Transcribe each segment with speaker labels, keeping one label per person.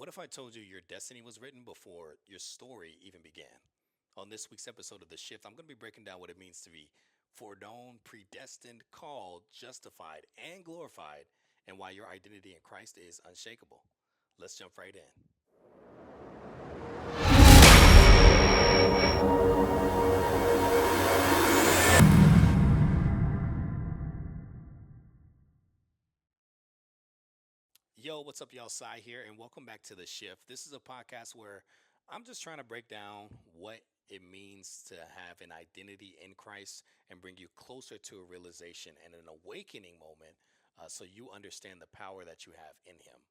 Speaker 1: What if I told you your destiny was written before your story even began? On this week's episode of The Shift, I'm going to be breaking down what it means to be foreknown, predestined, called, justified, and glorified, and why your identity in Christ is unshakable. Let's jump right in. Yo, what's up, y'all? Sai here, and welcome back to The Shift. This is a podcast where I'm just trying to break down what it means to have an identity in Christ and bring you closer to a realization and an awakening moment so you understand the power that you have in Him.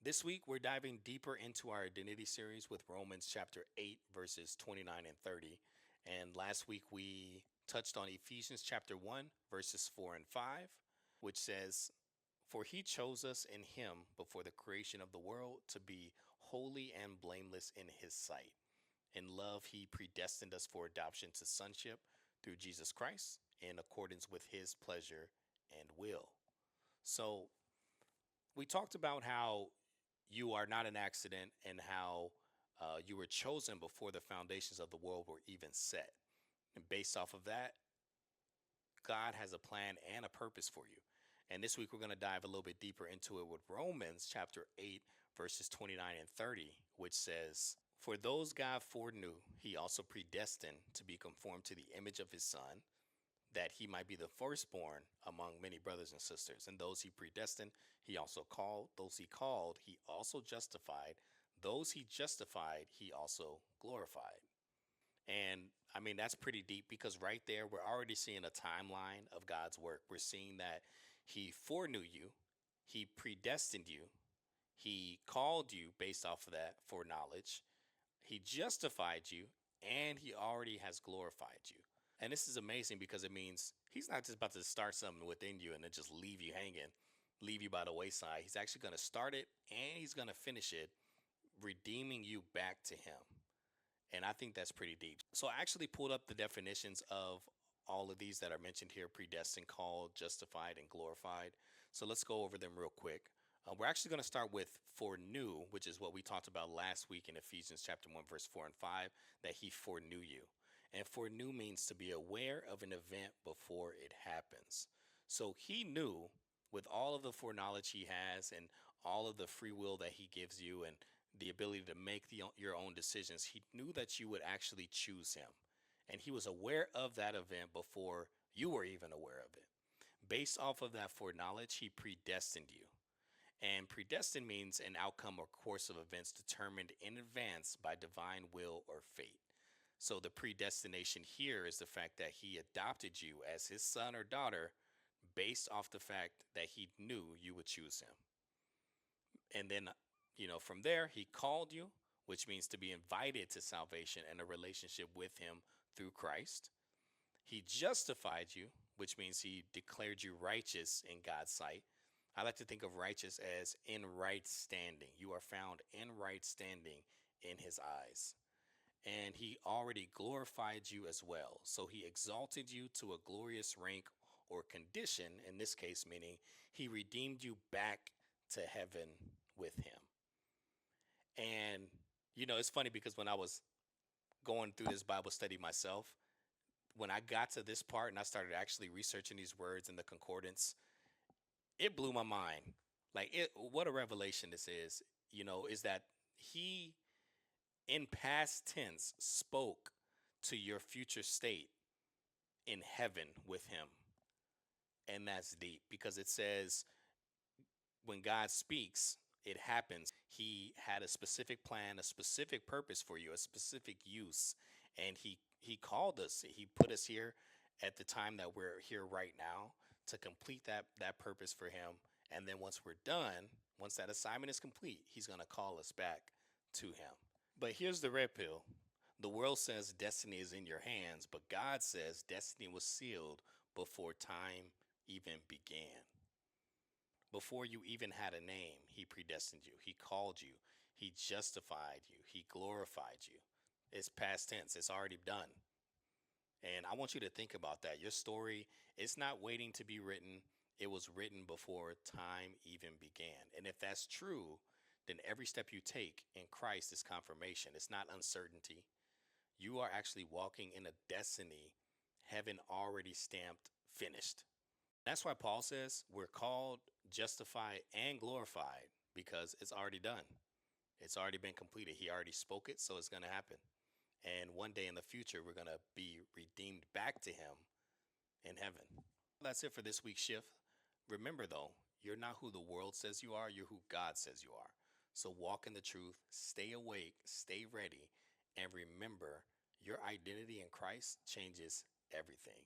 Speaker 1: This week, we're diving deeper into our identity series with Romans chapter 8, verses 29 and 30. And last week, we touched on Ephesians chapter 1, verses 4 and 5, which says, "For he chose us in him before the creation of the world to be holy and blameless in his sight. In love, he predestined us for adoption to sonship through Jesus Christ in accordance with his pleasure and will." So, we talked about how you are not an accident and how you were chosen before the foundations of the world were even set. And based off of that, God has a plan and a purpose for you. And this week, we're going to dive a little bit deeper into it with Romans chapter 8, verses 29 and 30, which says, "For those God foreknew, he also predestined to be conformed to the image of his Son, that he might be the firstborn among many brothers and sisters. And those he predestined, he also called. Those he called, he also justified. Those he justified, he also glorified." And I mean, that's pretty deep because right there, we're already seeing a timeline of God's work. We're seeing that he foreknew you, he predestined you, he called you based off of that foreknowledge, he justified you, and he already has glorified you. And this is amazing because it means he's not just about to start something within you and then just leave you hanging, leave you by the wayside. He's actually going to start it and he's going to finish it, redeeming you back to him. And I think that's pretty deep. So I actually pulled up the definitions of all of these that are mentioned here: predestined, called, justified, and glorified. So let's go over them real quick. We're actually going to start with foreknew, which is what we talked about last week in Ephesians chapter 1, verse 4 and 5, that he foreknew you. And foreknew means to be aware of an event before it happens. So he knew, with all of the foreknowledge he has and all of the free will that he gives you and the ability to make your own decisions, he knew that you would actually choose him. And he was aware of that event before you were even aware of it. Based off of that foreknowledge, he predestined you. And predestined means an outcome or course of events determined in advance by divine will or fate. So the predestination here is the fact that he adopted you as his son or daughter based off the fact that he knew you would choose him. And then, from there, he called you, which means to be invited to salvation and a relationship with him through Christ. He justified you, which means he declared you righteous in God's sight. I like to think of righteous as in right standing. You are found in right standing in his eyes. And he already glorified you as well. So he exalted you to a glorious rank or condition, in this case, meaning he redeemed you back to heaven with him. And, it's funny because when I was going through this Bible study myself, when I got to this part and I started actually researching these words in the concordance, it blew my mind. What a revelation this is that he, in past tense, spoke to your future state in heaven with him. And that's deep because it says when God speaks, it happens. He had a specific plan, a specific purpose for you, a specific use. And he called us. He put us here at the time that we're here right now to complete that purpose for him. And then once we're done, once that assignment is complete, he's going to call us back to him. But here's the red pill. The world says destiny is in your hands, but God says destiny was sealed before time even began. Before you even had a name, he predestined you. He called you. He justified you. He glorified you. It's past tense. It's already done. And I want you to think about that. Your story is not waiting to be written. It was written before time even began. And if that's true, then every step you take in Christ is confirmation. It's not uncertainty. You are actually walking in a destiny heaven already stamped finished. That's why Paul says we're called, justified, and glorified because it's already done. It's already been completed. He already spoke it, so it's going to happen. And one day in the future, we're going to be redeemed back to him in heaven. That's it for this week's shift. Remember, though, you're not who the world says you are, you're who God says you are. So walk in the truth, stay awake, stay ready, and remember your identity in Christ changes everything.